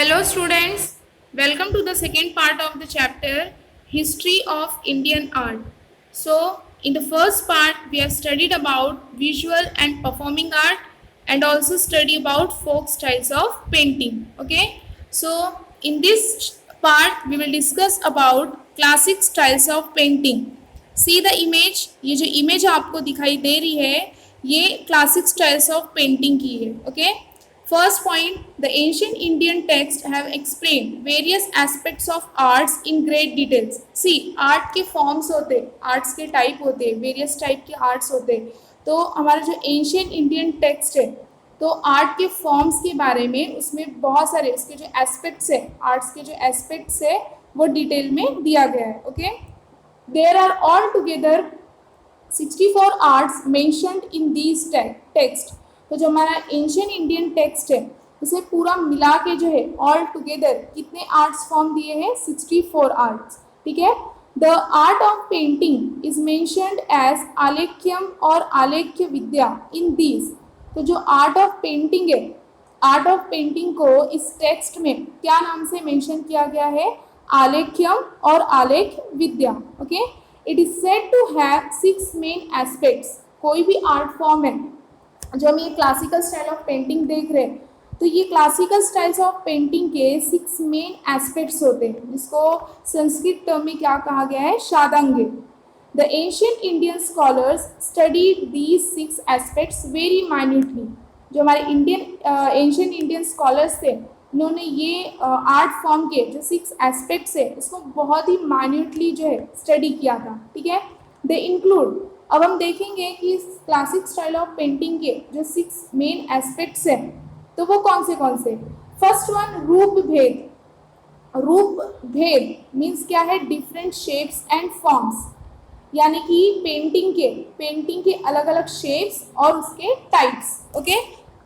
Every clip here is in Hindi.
Hello students, welcome to the second part of the chapter History of Indian Art. So in the first part we have studied about visual and performing art and also study about folk styles of painting. Okay, so in this part we will discuss about classic styles of painting. See the image, ये जो इमेज आपको दिखाई दे रही है ये क्लासिक स्टाइल्स ऑफ पेंटिंग की है. Okay, first point, the ancient Indian text have explain various aspects of arts in great details. See, art के फॉर्म्स होते, आर्ट्स के टाइप होते, वेरियस टाइप के आर्ट्स होते. तो हमारा जो एंशियंट इंडियन टेक्स्ट है तो आर्ट के फॉर्म्स के बारे में उसमें बहुत सारे उसके जो एस्पेक्ट्स है, आर्ट्स के जो एस्पेक्ट्स है वो डिटेल में दिया गया है. Okay, there are altogether 64 arts mentioned in these text. तो जो हमारा एंशियंट इंडियन टेक्स्ट है उसे पूरा मिला के जो है ऑल टुगेदर कितने आर्ट्स फॉर्म दिए हैं? 64 आर्ट्स. ठीक है. The art of painting is mentioned as आलेख्यम और आलेख्य विद्या इन दीज. तो जो आर्ट ऑफ पेंटिंग है, आर्ट ऑफ पेंटिंग को इस टेक्स्ट में क्या नाम से मेंशन किया गया है? आलेख्यम और आलेख विद्या. Okay, it is said to have 6 main aspects. कोई भी आर्ट फॉर्म है जो हम ये क्लासिकल स्टाइल ऑफ पेंटिंग देख रहे हैं तो ये क्लासिकल स्टाइल्स ऑफ पेंटिंग के 6 मेन एस्पेक्ट्स होते हैं जिसको संस्कृत टर्म में क्या कहा गया है? शादांगे. The ancient Indian scholars studied these 6 aspects very minutely. जो हमारे इंडियन एंशियंट इंडियन स्कॉलर्स थे उन्होंने ये आर्ट फॉर्म के जो 6 एस्पेक्ट्स है उसको बहुत ही माइन्यूटली जो है स्टडी किया था. ठीक है. दे इंक्लूड, अब हम देखेंगे कि क्लासिक स्टाइल ऑफ पेंटिंग के जो 6 मेन एस्पेक्ट्स हैं तो वो कौन से? फर्स्ट वन, रूप भेद. रूप भेद मीन्स क्या है? डिफरेंट शेप्स एंड फॉर्म्स, यानी कि पेंटिंग के अलग अलग शेप्स और उसके types. Okay.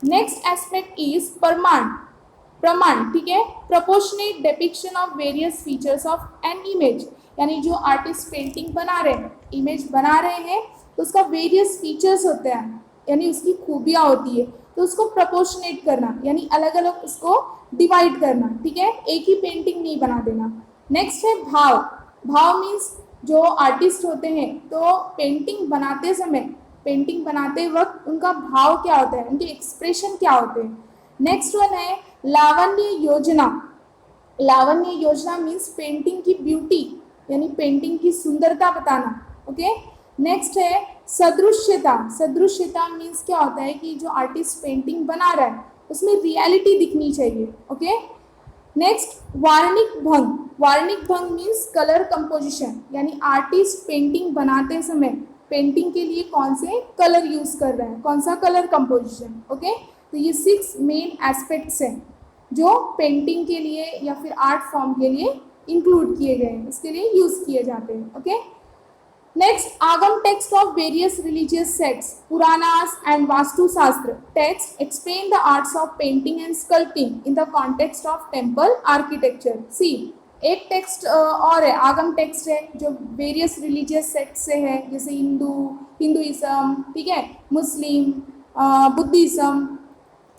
Next aspect is प्रमाण. ठीक है. Proportionate depiction of various features of an image, यानी जो आर्टिस्ट पेंटिंग बना रहे हैं, इमेज बना रहे हैं तो उसका वेरियस फीचर्स होते हैं यानी उसकी खूबियाँ होती है तो उसको प्रपोर्शनेट करना यानी अलग अलग उसको डिवाइड करना. ठीक है. एक ही पेंटिंग नहीं बना देना. नेक्स्ट है भाव मीन्स जो आर्टिस्ट होते हैं तो पेंटिंग बनाते वक्त उनका भाव क्या होता है, उनके एक्सप्रेशन क्या होते हैं. नेक्स्ट वन है लावण्य योजना मीन्स पेंटिंग की ब्यूटी यानी पेंटिंग की सुंदरता बताना. ओके. नेक्स्ट है सदृश्यता मीन्स क्या होता है कि जो आर्टिस्ट पेंटिंग बना रहा है उसमें रियलिटी दिखनी चाहिए. ओके. नेक्स्ट वार्णिक भंग मीन्स कलर कंपोजिशन, यानी आर्टिस्ट पेंटिंग बनाते समय पेंटिंग के लिए कौन से कलर यूज कर रहा है, कौन सा कलर कंपोजिशन. ओके. तो ये 6 मेन एस्पेक्ट्स हैं जो पेंटिंग के लिए या फिर आर्ट फॉर्म के लिए इंक्लूड किए गए हैं, इसके लिए यूज किए जाते हैं. Okay. Next, Agama text of various religious sects, Puranas and Vastu Shastra text explain the arts of painting and sculpting in the context of temple architecture. See, एक टेक्स्ट और है, आगम टेक्स्ट है जो वेरियस रिलीजियस सेक्ट से है, जैसे हिंदुइज्म, ठीक है, मुस्लिम, बुद्धिज्म.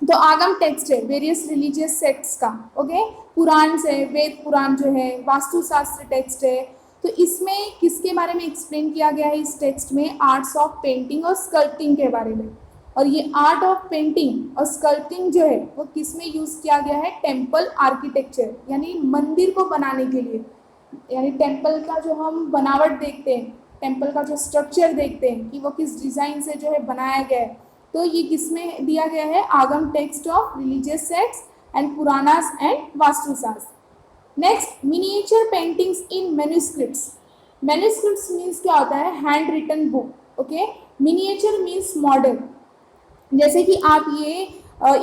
तो आगम टेक्स्ट है वेरियस रिलीजियस सेक्ट्स का. ओके. पुराण से, वेद पुराण जो है, वास्तुशास्त्र टेक्स्ट है. तो इसमें किसके बारे में एक्सप्लेन किया गया है इस टेक्स्ट में? आर्ट्स ऑफ पेंटिंग और स्कल्पटिंग के बारे में. और ये आर्ट ऑफ पेंटिंग और स्कल्पटिंग जो है वो किस में यूज़ किया गया है? टेम्पल आर्किटेक्चर, यानी मंदिर को बनाने के लिए, यानी टेम्पल का जो हम बनावट देखते हैं, टेम्पल का जो स्ट्रक्चर देखते हैं कि वो किस डिज़ाइन से जो है बनाया गया है, तो ये किस में दिया गया है? Agama text of religious sects and Puranas and Vastushastra. Next, miniature paintings in manuscripts. Manuscripts means क्या होता है? Hand written book. Okay. Miniature means model. जैसे कि आप ये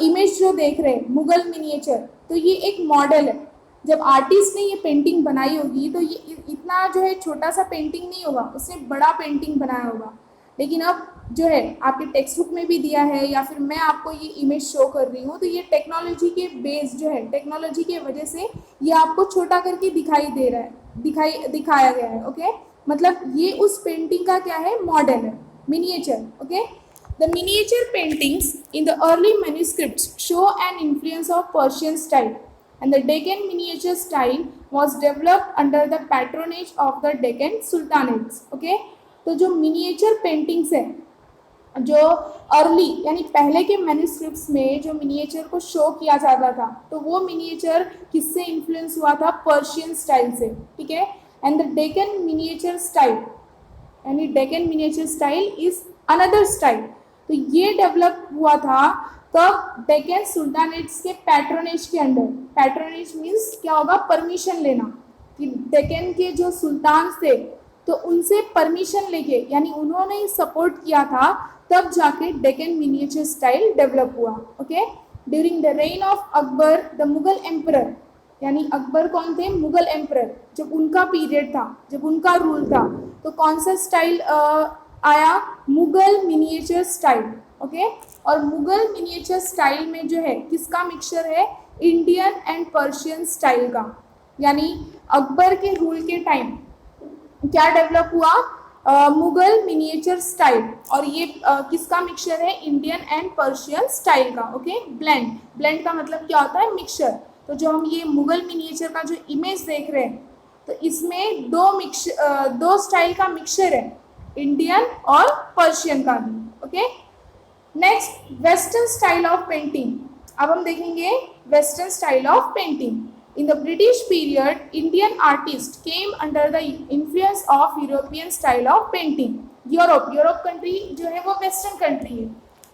इमेज जो देख रहे हैं मुगल मिनिएचर, तो ये एक मॉडल है. जब आर्टिस्ट ने ये पेंटिंग बनाई होगी तो ये इतना जो है छोटा सा पेंटिंग नहीं होगा, उसने बड़ा पेंटिंग बनाया होगा. लेकिन अब जो है आपके टेक्स्ट बुक में भी दिया है या फिर मैं आपको ये इमेज शो कर रही हूँ तो ये टेक्नोलॉजी के बेस जो है, टेक्नोलॉजी के वजह से ये आपको छोटा करके दिखाई दे रहा है, दिखाया गया है. ओके. मतलब ये उस पेंटिंग का क्या है? मॉडल है, miniature. Okay. The miniature paintings in the early manuscripts show an influence of Persian style. and the Deccan miniature style was developed under the patronage of the Deccan Sultanates. Okay, तो जो miniature paintings है, जो अर्ली यानी पहले के मैन्युस्क्रिप्ट्स में जो मिनिएचर को शो किया जाता था, तो वो मिनिएचर किससे इन्फ्लुएंस हुआ था? पर्शियन स्टाइल से. ठीक है, and the Deccan miniature style यानी Deccan miniature style is another style. तो ये डेवलप हुआ था तब डेकन सुल्तानेट्स के पैट्रोनेज के अंडर. पैट्रोनेज मीन्स क्या होगा? परमिशन लेना, कि डेकन के जो सुल्तान थे तो उनसे परमिशन लेके, यानी उन्होंने ही सपोर्ट किया था, तब जाके डेकन मिनिएचर स्टाइल डेवलप हुआ. Okay, during the rain of Akbar the Mughal emperor, यानी अकबर कौन थे? मुगल एम्परर. जब उनका पीरियड था, जब उनका रूल था, तो कौन सा स्टाइल आया? Mughal miniature style. ओके, और मुगल मिनिएचर स्टाइल में जो है किसका मिक्सचर है? इंडियन एंड पर्शियन स्टाइल का. यानी अकबर के रूल के टाइम क्या डेवलप हुआ? मुगल मिनिएचर स्टाइल, और ये किसका मिक्सचर है? इंडियन एंड पर्शियन स्टाइल का. Okay, blend. ब्लेंड का मतलब क्या होता है? मिक्सचर. तो जो हम ये मुगल मिनिएचर का जो इमेज देख रहे हैं, तो इसमें दो स्टाइल का मिक्सचर है, इंडियन और पर्शियन का भी. Okay, next western style of painting. अब हम देखेंगे western style of painting. In the British period, Indian artists came under the influence of European style of painting. Europe country जो है वो वेस्टर्न कंट्री है.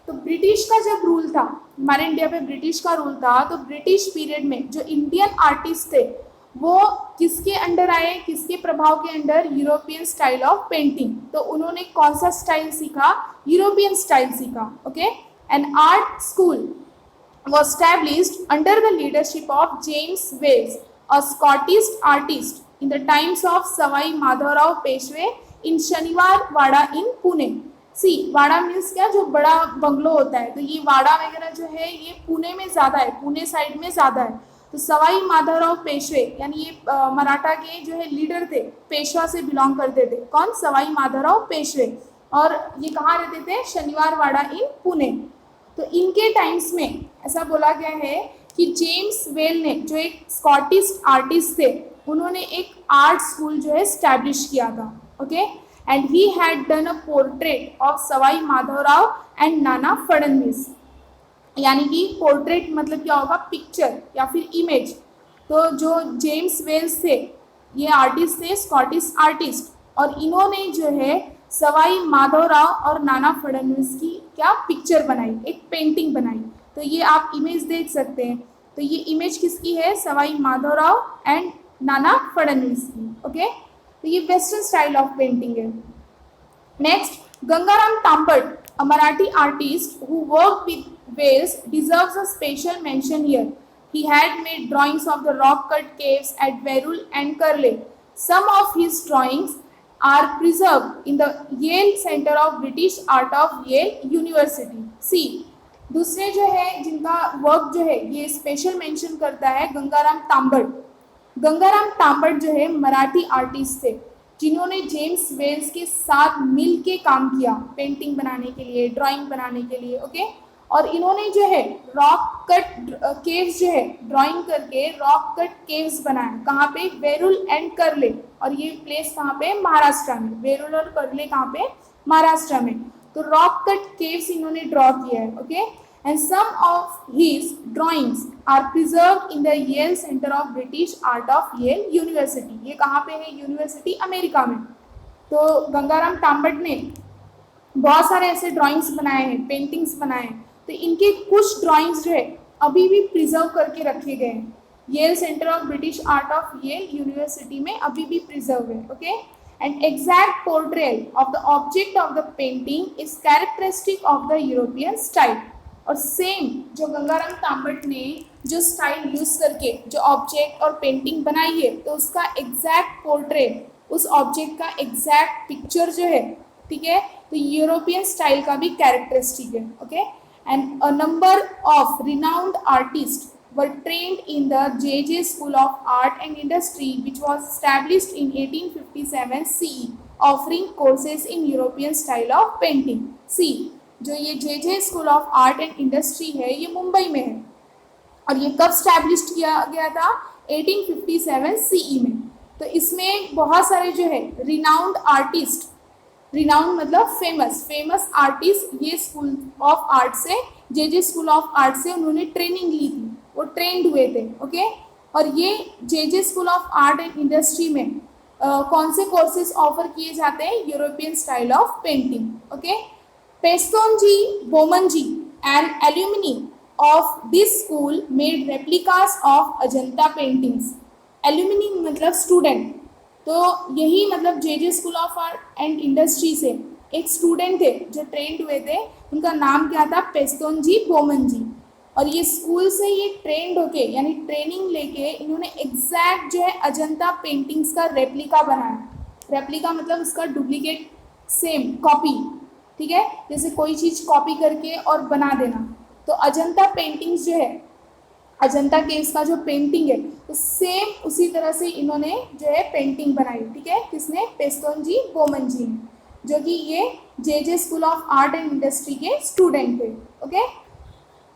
तो ब्रिटिश का जब रूल था, हमारे इंडिया पे ब्रिटिश का रूल था, तो ब्रिटिश पीरियड में जो इंडियन आर्टिस्ट थे वो किसके अंडर आए? किसके प्रभाव के under? European style of painting. तो उन्होंने कौन सा स्टाइल सीखा? यूरोपियन स्टाइल सीखा. Okay, an art school was established under the leadership of James Wales, a Scottish artist, in the times of Savai Madhavrao Peshwe in Shaniwar Wada in Pune. See, wada means क्या? जो बड़ा बंगलो होता है. तो ये वाड़ा वगैरह जो है ये पुणे में ज़्यादा है, पुणे साइड में ज़्यादा है. तो सवाई माधवराव पेशवे यानी ये मराठा के जो है लीडर थे, पेशवा से बिलोंग करते थे. कौन? सवाई माधवराव पेशवे. और ये कहाँ रहते थे? शनिवार वाड़ा इन पुणे. तो इनके टाइम्स में ऐसा बोला गया है कि जेम्स वेल ने, जो एक स्कॉटिश आर्टिस्ट थे, उन्होंने एक आर्ट स्कूल जो है स्टैब्लिश किया था. Okay, and he had done a portrait of Sawai Madhavrao and Nana Phadnavis. यानी कि पोर्ट्रेट मतलब क्या होगा? पिक्चर या फिर इमेज. तो जो जेम्स वेल्स थे ये आर्टिस्ट थे, स्कॉटिश आर्टिस्ट, और इन्होंने जो है सवाई माधवराव और नाना फडणवीस की क्या पिक्चर बनाई, एक पेंटिंग बनाई. तो ये आप इमेज देख सकते हैं. तो ये इमेज किसकी है? सवाई माधवराव एंड नाना फडणवीस की. ओके, तो ये वेस्टर्न स्टाइल ऑफ पेंटिंग है. Next, Gangaram Tambat, a Marathi artist who work with Wales, deserves a special mention here. He had made drawings of the rock-cut caves at Verul and Curle. Some of his drawings are preserved in the Yale Center of British Art of Yale University. See, दूसरे जो है जिनका वर्क जो है ये स्पेशल मेंशन करता है गंगाराम तांबट. गंगाराम तांबट जो है मराठी आर्टिस्ट थे जिन्होंने जेम्स वेल्स के साथ मिल के काम किया पेंटिंग बनाने के लिए, ड्राइंग बनाने के लिए. ओके, और इन्होंने जो है रॉक कट केव्स जो है ड्राइंग करके रॉक कट केव्स बनाए. कहाँ पे? वेरुल एंड कर्ले. और ये प्लेस कहाँ पे? महाराष्ट्र में. वेरुल और कर्ले कहाँ पे? महाराष्ट्र में. तो रॉक कट केव्स इन्होंने ड्रॉ किया है. Okay, and some of his drawings are preserved in the Yale Center of British Art of Yale University. ये कहाँ पे है? यूनिवर्सिटी अमेरिका में. तो गंगाराम तांबट ने बहुत सारे ऐसे ड्राइंग्स बनाए हैं, पेंटिंग्स बनाए हैं. तो इनके कुछ ड्राइंग्स जो है अभी भी प्रिजर्व करके रखे गए हैं. Yale Center of British Art of Yale University में अभी भी प्रिजर्व है. Okay, and exact portrayal of the object of the painting is characteristic of the European style. और सेम जो गंगाराम तांबट ने जो स्टाइल यूज करके जो ऑब्जेक्ट और पेंटिंग बनाई है, तो उसका एग्जैक्ट पोर्ट्रेट, उस ऑब्जेक्ट का एग्जैक्ट पिक्चर जो है, ठीक है, तो यूरोपियन स्टाइल का भी कैरेक्टरिस्टिक है. Okay, and a number of renowned artists were trained in the J.J. School of Art and Industry, which was established in 1857 CE, offering courses in European style of painting. See, जो ये J.J. School of Art and Industry है ये मुंबई में है. और ये कब स्टैब्लिश किया गया था? 1857 सीई में। तो इसमें बहुत सारे जो है रिनाउंड आर्टिस्ट, रिनाउंड मतलब फेमस, फेमस आर्टिस्ट ये स्कूल ऑफ आर्ट से, जे स्कूल ऑफ आर्ट से उन्होंने ट्रेनिंग ली थी, वो ट्रेंड हुए थे। ओके, और ये J school of art and industry में कौन से कोर्सेज ऑफर किए जाते हैं? European style of painting. Okay, Pestonji, Bomanji and alumni of this school made replicas of Ajanta paintings. Alumni मतलब स्टूडेंट, तो यही मतलब J school of art and industry से एक स्टूडेंट थे जो ट्रेंड हुए थे, उनका नाम क्या था? पेस्तोनजी बोमनजी। और ये स्कूल से ये ट्रेंड होके यानी ट्रेनिंग लेके इन्होंने एग्जैक्ट जो है अजंता पेंटिंग्स का रेप्लिका बनाया। रेप्लिका मतलब उसका डुप्लीकेट, सेम कॉपी, ठीक है, जैसे कोई चीज़ कॉपी करके और बना देना। तो अजंता पेंटिंग्स जो है, अजंता केव्स का जो पेंटिंग है, तो सेम उसी तरह से इन्होंने जो है पेंटिंग बनाई। ठीक है, किसने? पेस्तोनजी बोमनजी ने, जो कि ये J school of art and industry के स्टूडेंट थे। Okay,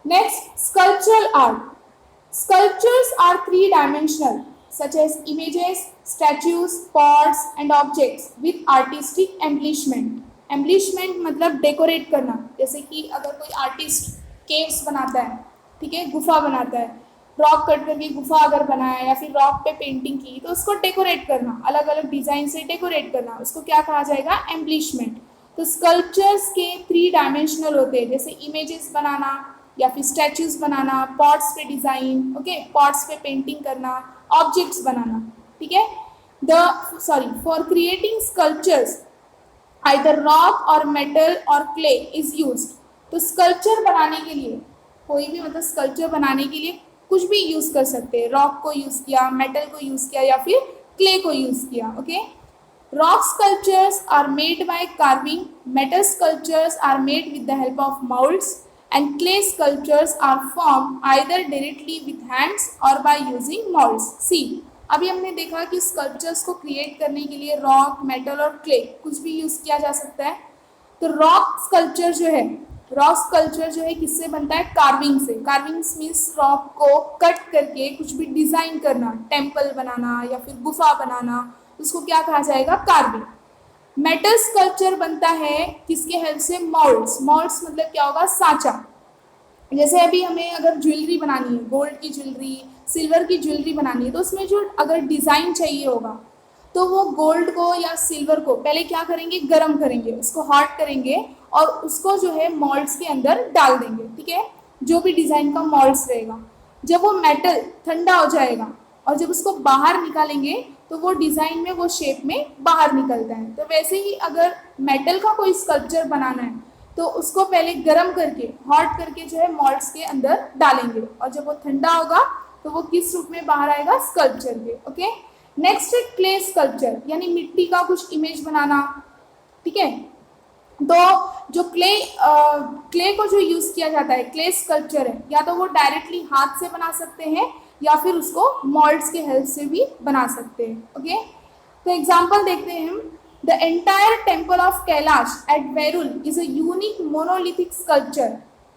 next sculptural art. Sculptures are three-dimensional, such as images, statues, pots, and objects with artistic embellishment. Embellishment मतलब डेकोरेट करना, जैसे कि अगर कोई आर्टिस्ट केव्स बनाता है, ठीक है, गुफा बनाता है, रॉक कट करके गुफा अगर बनाया या फिर रॉक पे पेंटिंग की, तो उसको डेकोरेट करना, अलग अलग डिजाइन से डेकोरेट करना, उसको क्या कहा जाएगा? एम्बलिशमेंट। तो स्कल्पचर्स के 3 डायमेंशनल होते हैं, जैसे इमेजेस बनाना या फिर स्टैचूज बनाना, पॉट्स पे डिजाइन, ओके, पॉट्स पे पेंटिंग करना, ऑब्जेक्ट्स बनाना। ठीक है, for creating sculptures either rock और मेटल और क्ले इज यूज्ड। तो स्कल्पचर बनाने के लिए कोई भी मतलब स्कल्पचर बनाने के लिए कुछ भी यूज कर सकते हैं, रॉक को यूज किया, मेटल को यूज किया या फिर क्ले को यूज किया। Okay, rock sculptures are made by carving, metal sculptures are made with the help of moulds and clay sculptures are formed either directly with hands or by using molds. See, अभी हमने देखा कि स्कल्पचर्स को क्रिएट करने के लिए रॉक, मेटल और क्ले कुछ भी यूज किया जा सकता है। तो रॉक स्कल्पचर जो है किससे बनता है? कार्विंग से। कार्विंग्स मीन्स रॉक को कट करके कुछ भी डिजाइन करना, टेम्पल बनाना या फिर गुफा बनाना, उसको क्या कहा जाएगा? कार्विंग। मेटल स्कल्पचर बनता है किसके हेल्प से? मोल्ड्स। मोल्ड्स मतलब क्या होगा? सांचा। जैसे अभी हमें अगर ज्वेलरी बनानी है, गोल्ड की ज्वेलरी, सिल्वर की ज्वेलरी बनानी है, तो उसमें जो अगर डिज़ाइन चाहिए होगा, तो वो गोल्ड को या सिल्वर को पहले क्या करेंगे? गर्म करेंगे, उसको हॉट करेंगे और उसको जो है मोल्ड्स के अंदर डाल देंगे। ठीक है, जो भी डिज़ाइन का मोल्ड्स रहेगा, जब वो मेटल ठंडा हो जाएगा और जब उसको बाहर निकालेंगे तो वो डिज़ाइन में, वो शेप में बाहर निकलता है। तो वैसे ही अगर मेटल का कोई स्कल्पचर बनाना है तो उसको पहले गर्म करके, हॉट करके जो है मोल्ड्स के अंदर डालेंगे और जब वो ठंडा होगा तो वो किस रूप में बाहर आएगा? स्कल्पचर के। ओके, नेक्स्ट है क्ले स्कल्पचर, यानी मिट्टी का कुछ इमेज बनाना। ठीक है, तो जो क्ले को जो यूज़ किया जाता है, क्ले स्कल्पचर है, या तो वो डायरेक्टली हाथ से बना सकते हैं या फिर उसको मोल्ड्स के हेल्प से भी बना सकते हैं। ओके, तो एग्जांपल देखते हैं हम। The entire temple of Kailash at Verul is a unique monolithic sculpture.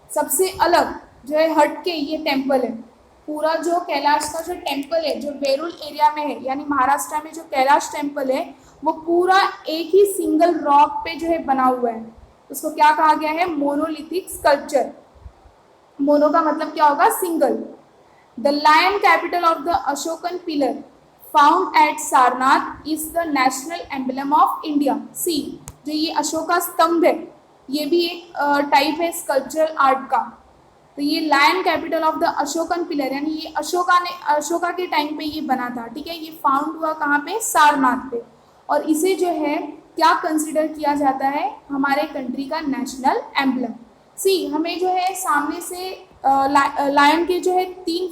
सबसे अलग जो है हटके ये टेम्पल है। पूरा जो कैलाश का जो टेम्पल है, जो वेरुल एरिया में है, यानी महाराष्ट्र में जो कैलाश टेम्पल है, वो पूरा एक ही सिंगल रॉक पे जो है बना हुआ है। उसको क्या कहा गया है? Monolithic sculpture. मोनो का मतलब क्या होगा? Single. The lion capital of the Ashokan pillar found at Sarnath is the national emblem of India. See, जो ये अशोका स्तंभ है, ये भी एक टाइप है स्कल्पचरल आर्ट का। तो ये lion capital of the Ashokan pillar, यानी ये अशोका के टाइम पे ये बना था। ठीक है, ये फाउंड हुआ कहाँ पे? सारनाथ पे। और इसे जो है क्या कंसिडर किया जाता है? हमारे कंट्री का नेशनल एम्बलम। सी, हमें जो है सामने से लायन के जो है 3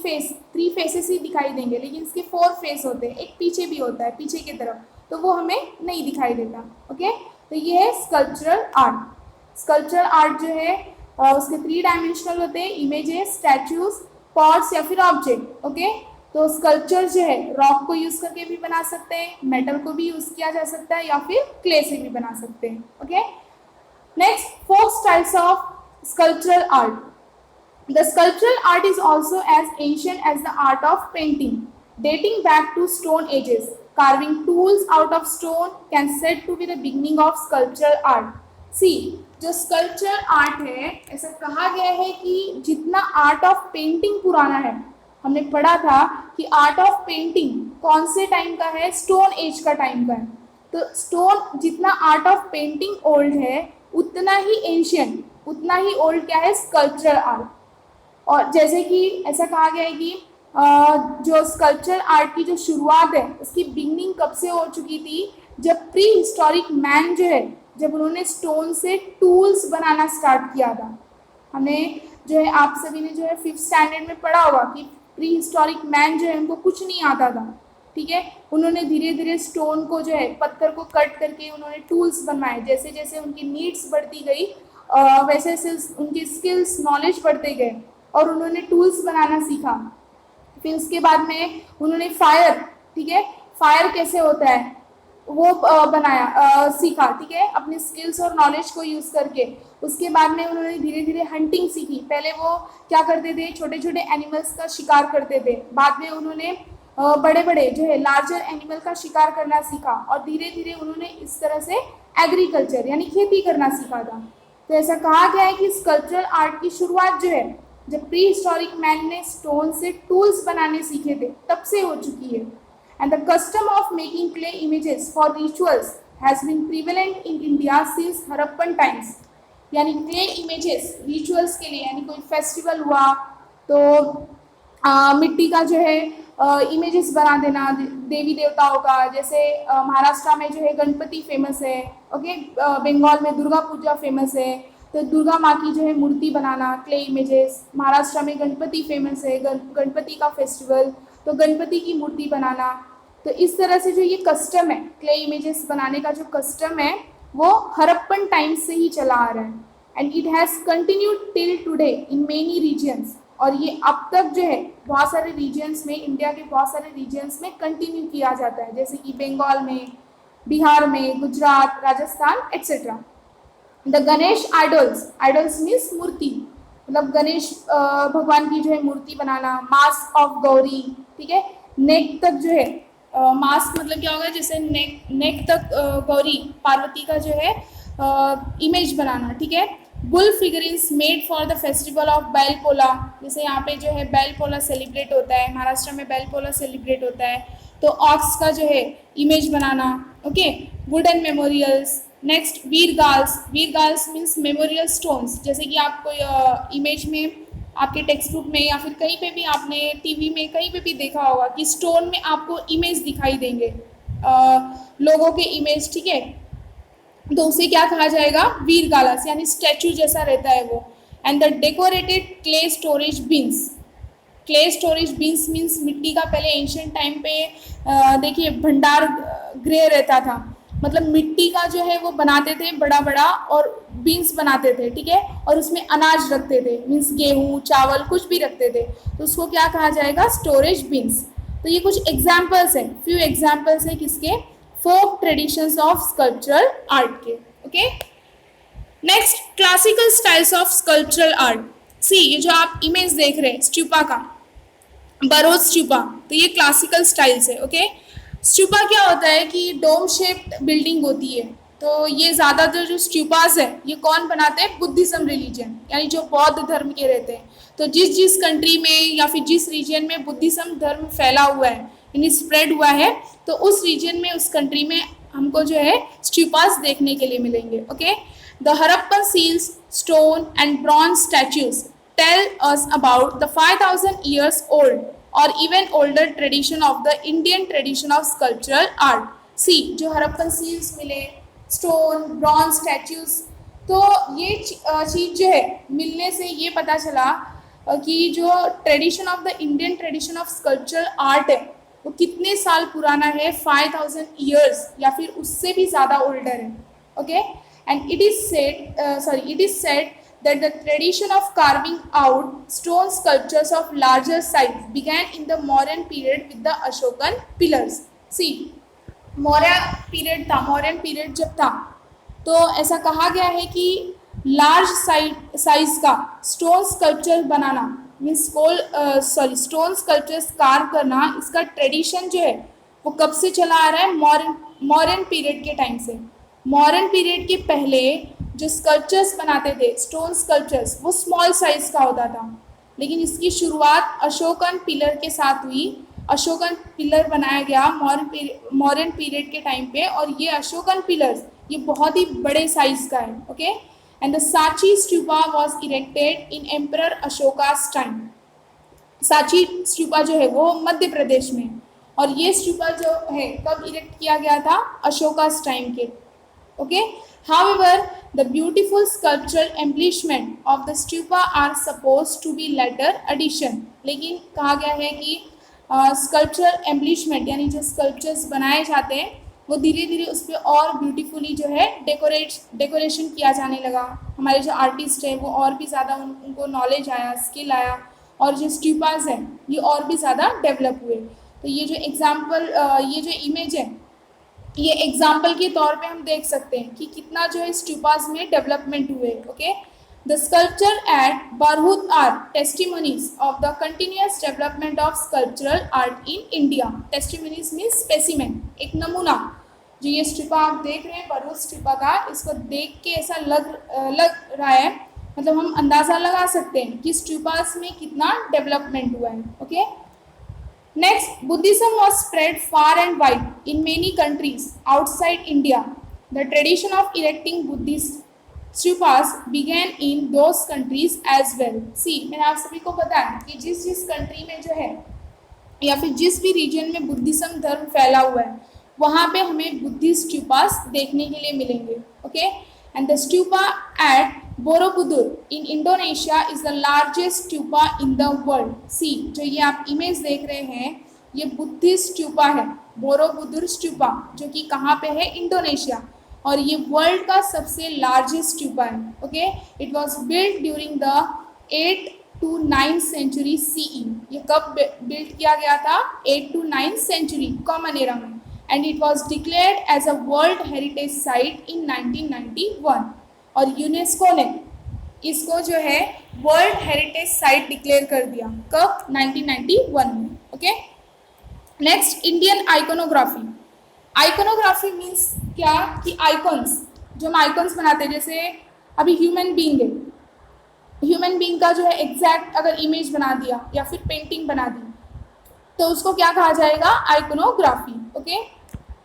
फेसेस ही दिखाई देंगे, लेकिन इसके 4 फेस होते हैं, एक पीछे भी होता है, पीछे की तरफ, तो वो हमें नहीं दिखाई देता। ओके, तो ये है स्कल्पचरल आर्ट। स्कल्पचरल आर्ट जो है उसके 3 डायमेंशनल होते हैं, इमेजेस, स्टैचूज, पॉट्स या फिर ऑब्जेक्ट। ओके, तो स्कल्पचर जो है रॉक को यूज करके भी बना सकते हैं, मेटल को भी यूज किया जा सकता है या फिर क्ले से भी बना सकते हैं। Okay, next, folk styles of sculptural art. The sculptural art is also as ancient as the art of painting, dating back to Stone Ages. Carving tools out of stone can said to be the beginning of sculptural art. See, जो sculptural art है, ऐसा कहा गया है कि जितना art of painting पुराना है, हमने पढ़ा था कि आर्ट ऑफ पेंटिंग कौन से टाइम का है, स्टोन एज का टाइम का है। तो स्टोन जितना आर्ट ऑफ पेंटिंग ओल्ड है, उतना ही एंशियंट, उतना ही ओल्ड क्या है, स्कल्पचरल आर्ट। और जैसे कि ऐसा कहा गया है कि जो स्कल्पचर आर्ट की जो शुरुआत है उसकी बिगनिंग कब से हो चुकी थी, जब प्री हिस्टोरिक मैन जो है, जब उन्होंने स्टोन से टूल्स बनाना स्टार्ट किया था। हमने जो है, आप सभी ने जो है 5th स्टैंडर्ड में पढ़ा होगा कि प्री हिस्टोरिक मैन जो है उनको कुछ नहीं आता था, ठीक है। उन्होंने धीरे धीरे स्टोन को जो है, पत्थर को कट करके उन्होंने टूल्स बनवाए। जैसे जैसे उनकी नीड्स बढ़ती गई वैसे वैसे उनके स्किल्स, नॉलेज बढ़ते गए और उन्होंने टूल्स बनाना सीखा। फिर उसके बाद में उन्होंने फायर, ठीक है, फायर कैसे होता है वो बनाया, सीखा, ठीक है, अपने स्किल्स और नॉलेज को यूज़ करके। उसके बाद में उन्होंने धीरे धीरे हंटिंग सीखी। पहले वो क्या करते थे, छोटे छोटे एनिमल्स का शिकार करते थे। बाद में उन्होंने बड़े बड़े जो है लार्जर एनिमल का शिकार करना सीखा और धीरे धीरे उन्होंने इस तरह से एग्रीकल्चर यानी खेती करना सीखा था। तो ऐसा कहा गया है कि स्कल्पचरल आर्ट की शुरुआत जो है, जब प्री हिस्टोरिक मैन ने स्टोन से टूल्स बनाने सीखे थे, तब से हो चुकी है। And the custom of making clay images for rituals has been prevalent in India since Harappan times. यानी क्ले इमेजेस रिचुअल्स के लिए, यानी कोई फेस्टिवल हुआ तो मिट्टी का जो है इमेजेस बना देना देवी देवताओं का। जैसे महाराष्ट्र में जो है गणपति फेमस है, ओके, बंगाल में दुर्गा पूजा फेमस है, तो दुर्गा माँ की जो है मूर्ति बनाना, क्ले इमेजेस। महाराष्ट्र में गणपति फेमस है, गणपति का फेस्टिवल, तो गणपति की मूर्ति बनाना। तो इस तरह से जो ये कस्टम है, क्ले इमेजेस बनाने का जो कस्टम है, वो हड़प्पन टाइम से ही चला आ रहा है। And it has continued till today in many regions. और ये अब तक जो है बहुत सारे रीजन्स में, इंडिया के बहुत सारे रीजन्स में कंटिन्यू किया जाता है, जैसे कि बंगाल में, बिहार में, Gujarat, Rajasthan etcetera. The Ganesh idols, idols means मूर्ति, मतलब गणेश भगवान की जो है मूर्ति बनाना। मास्क ऑफ गौरी, ठीक है, नेक तक जो है, मास्क मतलब क्या होगा, जैसे नेक तक गौरी पार्वती का जो है इमेज बनाना, ठीक है। Bull figurines made for the festival of Bailpola, जैसे यहाँ पे जो है बैलपोला सेलिब्रेट होता है, महाराष्ट्र में बैलपोला सेलिब्रेट होता है, तो ऑक्स का जो है इमेज बनाना, okay. Wooden memorials. Next Virgals, Virgals means memorial stones. जैसे कि आप कोई इमेज में आपके टेक्स्ट बुक में या फिर कहीं पे भी आपने टीवी में कहीं पे भी देखा होगा कि स्टोन में आपको इमेज दिखाई देंगे, लोगों के इमेज, ठीक है, तो उसे क्या कहा जाएगा, वीरगालास, यानी स्टैचू जैसा रहता है वो। And the decorated clay storage beans, clay storage beans means मिट्टी का, पहले एंशियंट टाइम पे देखिए भंडार गृह रहता था, मतलब मिट्टी का जो है वो बनाते थे बड़ा बड़ा और बीन्स बनाते थे, ठीक है, और उसमें अनाज रखते थे, मीन्स गेहूँ चावल कुछ भी रखते थे, तो उसको क्या कहा जाएगा, स्टोरेज बिन्स। तो ये कुछ एग्जाम्पल्स हैं, फ्यू एग्जाम्पल्स हैं किसके, folk traditions of sculptural art के, okay. Next, classical styles of sculptural art. See, ये जो आप इमेज देख रहे हैं स्टूपा का, बरोज स्टूपा, तो ये क्लासिकल स्टाइल्स है, ओके। स्टूपा क्या होता है कि डोम शेप्ड बिल्डिंग होती है, तो ये ज़्यादातर जो स्टूपास है ये कौन बनाते हैं, बुद्धिज्म रिलीजन, यानी जो बौद्ध धर्म के रहते हैं। तो जिस जिस कंट्री में या फिर जिस रीजन में बुद्धिज्म धर्म फैला हुआ है, यानी स्प्रेड हुआ है, तो उस रीजन में, उस कंट्री में हमको जो है स्टूपास देखने के लिए मिलेंगे, okay. The Harappan seals, stone and bronze statues tell us about the 5000 years old और even older tradition of the Indian tradition of sculptural art. See, जो हड़प्पन सील्स मिले, स्टोन, ब्रॉन्ज स्टैच्यूज, तो ये चीज़ जो है मिलने से ये पता चला कि जो tradition of the Indian tradition of sculptural art है वो कितने साल पुराना है, 5000 years या फिर उससे भी ज़्यादा ओल्डर है, okay. And it is said that the tradition of carving out stone sculptures of larger size began in the Mauryan period with the Ashokan pillars. See, Maurya period था, मौर्यन पीरियड जब था तो ऐसा कहा गया है कि लार्ज साइज का स्टोन स्कल्पचर बनाना मीन्स स्टोन स्कल्पचर्स कार्व करना, इसका ट्रेडिशन जो है वो कब से चला आ रहा है? मॉडर्न पीरियड के टाइम से। मॉडर्न पीरियड के पहले जो स्कल्पचर्स बनाते थे, स्टोन स्कल्पचर्स, वो स्मॉल साइज का होता था, लेकिन इसकी शुरुआत अशोकन पिलर के साथ हुई। अशोकन पिलर बनाया गया मॉडर्न पीरियड के टाइम पे, और ये अशोकन पिलर्स ये बहुत ही बड़े साइज का है। Okay, and the Sanchi stupa was erected in emperor Ashoka's time. Sanchi stupa जो है वो मध्य प्रदेश में, और ये स्तूपा जो है कब इरेक्ट किया गया था? अशोकास टाइम के। Okay, however the beautiful sculptural embellishment of the stupa are supposed to be later addition। लेकिन कहा गया है कि स्कल्पचरल एम्बलिशमेंट यानी जो स्कल्पचर्स बनाए जाते हैं वो धीरे धीरे उस पर और ब्यूटीफुली जो है डेकोरेशन किया जाने लगा। हमारे जो आर्टिस्ट है वो और भी ज़्यादा उनको नॉलेज आया, स्किल आया, और जो स्टूपाज हैं ये और भी ज़्यादा डेवलप हुए। तो ये जो एग्जाम्पल, ये जो इमेज है, ये एग्जाम्पल के तौर पे हम देख सकते हैं कि कितना जो है स्टूपाज में डेवलपमेंट हुए। Okay, the sculpture at Bharhut are testimonies of the continuous development of sculptural art in India. Testimonies means specimen, एक नमूना। जो ये स्टूपा आप देख रहे हैं बरहुत स्टूपा का, इसको देख के ऐसा लग रहा है, मतलब हम अंदाज़ा लगा सकते हैं कि स्टूपाज में कितना डेवलपमेंट हुआ है। Okay, next, Buddhism was spread far and wide in many countries outside India. The tradition of erecting Buddhist stupas began in those countries as well. See, मैंने आप सभी को बताया कि जिस कंट्री में जो है या फिर जिस भी रीजन में बुद्धिज्म धर्म फैला हुआ है वहाँ पे हमें बुद्धिस्ट स्टूपास देखने के लिए मिलेंगे। Okay, and the stupa at Borobudur in Indonesia is the largest stupa in the world. See, जो ये आप इमेज देख रहे हैं ये बुद्धिस्ट स्टूपा है, बोरोबुदुर स्टूपा, जो कि कहाँ पे है? इंडोनेशिया, और ये वर्ल्ड का सबसे लार्जेस्ट स्टूपा है। Okay, it was build during the 8th to 9th century CE। ये कब बिल्ड किया गया था? 8th to 9th century common era में, and it was declared as a world heritage site in 1991, और यूनेस्को ने इसको जो है वर्ल्ड हेरिटेज साइट डिक्लेयर कर दिया। कब? 1991 में। Okay, next, Indian iconography. Iconography means क्या? कि आइकॉन्स, जो हम आइकॉन्स बनाते हैं, जैसे अभी ह्यूमन बीइंग है, ह्यूमन बीइंग का जो है एग्जैक्ट अगर इमेज बना दिया या फिर पेंटिंग बना दी तो उसको क्या कहा जाएगा? आइकोनोग्राफी। ओके,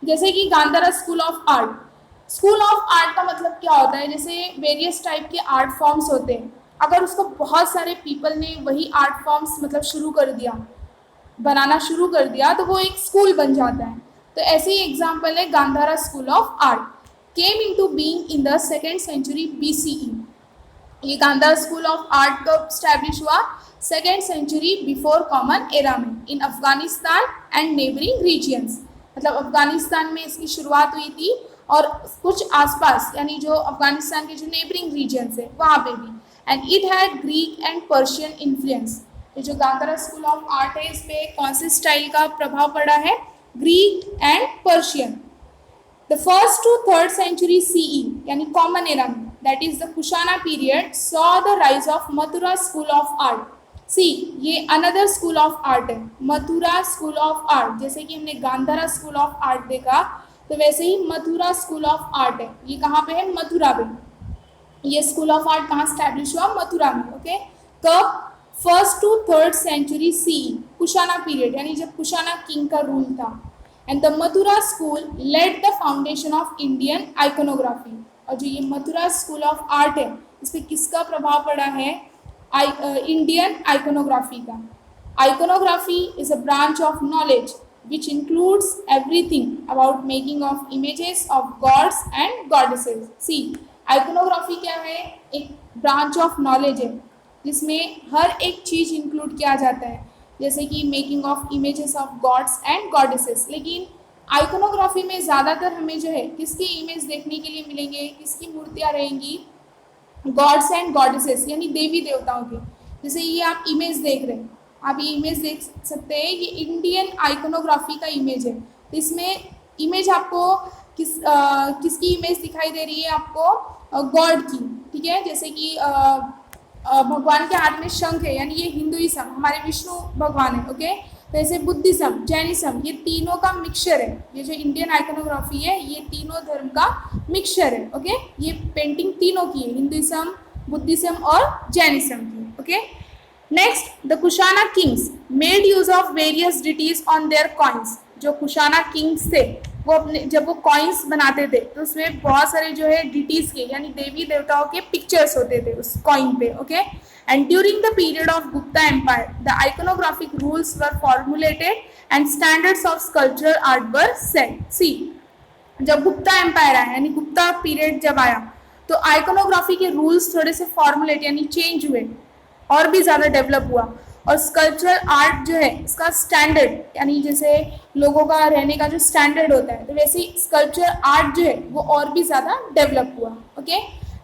जैसे कि Gandhara school of art. School of art का मतलब क्या होता है? जैसे वेरियस टाइप के आर्ट फॉर्म्स होते हैं, अगर उसको बहुत सारे पीपल ने वही आर्ट फॉर्म्स मतलब शुरू कर दिया, बनाना शुरू कर दिया, तो वो एक स्कूल बन जाता है। तो ऐसे ही एग्जाम्पल है Gandhara school of art, came into being in the 2nd century BCE। ये गांधारा स्कूल ऑफ आर्ट कब स्टैब्लिश हुआ? 2nd century before common era में, in Afghanistan and neighbouring regions. मतलब अफगानिस्तान में इसकी शुरुआत हुई थी और कुछ आसपास यानी जो अफगानिस्तान के जो नेबरिंग रीजन्स है वहाँ पे भी। And it had Greek and Persian influence. ये जो गांधारा स्कूल ऑफ आर्ट है इस पर कौन से स्टाइल का प्रभाव पड़ा है? Greek and Persian. The 1st to 3rd century CE यानी कॉमन एरा में, that is the Kushana period, saw the rise of Mathura school of art. See, ये अनदर स्कूल ऑफ आर्ट है, मथुरा स्कूल ऑफ आर्ट। जैसे कि हमने गांधारा स्कूल ऑफ आर्ट देखा तो वैसे ही मथुरा स्कूल ऑफ आर्ट है। ये कहाँ पे है? मथुरा में। ये स्कूल ऑफ आर्ट कहाँ स्टैब्लिश हुआ? मथुरा में। ओके, कब? 1st to 3rd century CE, Kushana period यानी जब कुशाना किंग का रूल था। And the Mathura school led the foundation of Indian iconography. और जो ये मथुरा स्कूल ऑफ आर्ट है इस पर किसका प्रभाव पड़ा है? इंडियन आइकोनोग्राफी का। Iconography is a branch of knowledge which includes everything about making of images of gods and goddesses। See, iconography क्या है? एक branch of knowledge है जिसमें हर एक चीज़ इंक्लूड किया जाता है, जैसे कि making of images of gods and goddesses. लेकिन आइकोनोग्राफी में ज़्यादातर हमें जो है किसकी इमेज देखने के लिए मिलेंगे? किसकी मूर्तियाँ रहेंगी? गॉड्स एंड गॉडेसेस यानी देवी देवताओं की। जैसे ये आप इमेज देख रहे हैं, आप ये इमेज देख सकते हैं, ये इंडियन आइकोनोग्राफी का इमेज है। तो इसमें इमेज आपको किसकी इमेज दिखाई दे रही है? आपको गॉड की, ठीक है, जैसे कि भगवान के हाथ में शंख है, यानी ये हिंदुइज्म, हमारे विष्णु भगवान है, ओके। तो ऐसे बुद्धिज्म, जैनिज्म, ये तीनों का मिक्सचर है। ये जो इंडियन आइकोनोग्राफी है ये तीनों धर्म का मिक्सचर है, ओके। ये पेंटिंग तीनों की है, हिंदुइज्म, बुद्धिज्म और जैनिज्म की, okay. Next, the Kushana Kings made use of various deities on their coins. जो कुशाना किंग्स थे वो अपने जब वो कॉइन्स बनाते थे तो उसमें बहुत सारे जो है डिटीज के यानी देवी देवताओं के पिक्चर्स होते थे उस कॉइन पे, okay. And during the period of Gupta empire the iconographic rules were formulated and standards of sculptural art were set. See, जब गुप्ता एम्पायर आया यानी गुप्ता पीरियड जब आया तो आइकोनोग्राफी के रूल्स थोड़े से फॉर्मुलेट यानी चेंज हुए और भी ज़्यादा डेवलप हुआ, और स्कल्पचरल आर्ट जो है इसका स्टैंडर्ड यानी जैसे लोगों का रहने का जो स्टैंडर्ड होता है तो वैसे ही स्कल्पचरल आर्ट जो है वो और भी ज़्यादा डेवलप हुआ, okay.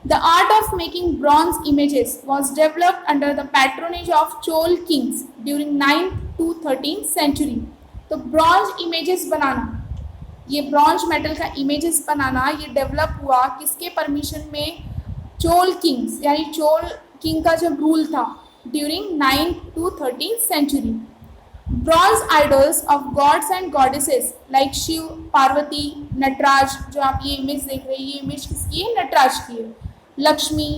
The art of making bronze images was developed under the patronage of Chola kings during 9th to 13th century. तो ब्रॉन्ज इमेजेस बनाना, ये ब्रॉन्ज मेटल का इमेजेस बनाना ये डेवलप हुआ किसके परमिशन में? चोल किंग्स, यानी चोल किंग का जब रूल था during 9th to 13th century. Bronze idols of gods and goddesses like Shiva, Parvati, Nataraja, जो आप ये इमेज देख रहे हैं ये इमेज किसकी है? नटराज की है। Lakshmi,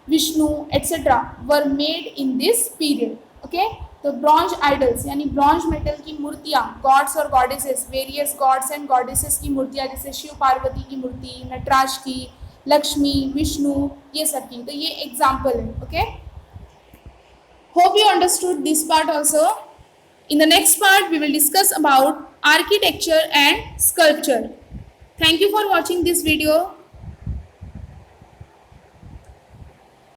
Vishnu etcetera were made in this period, okay. तो ब्रॉन्ज आइडल्स यानी ब्रॉन्ज मेटल की मूर्तियाँ, गॉड्स और goddesses, various God's and goddesses की मूर्तियाँ जैसे शिव पार्वती की मूर्ति, नटराज की, लक्ष्मी, विष्णु, ये सब की, तो ये एग्जाम्पल है, okay. Hope you understood this part also. In the next part we will discuss about architecture and sculpture. Thank you for watching this video.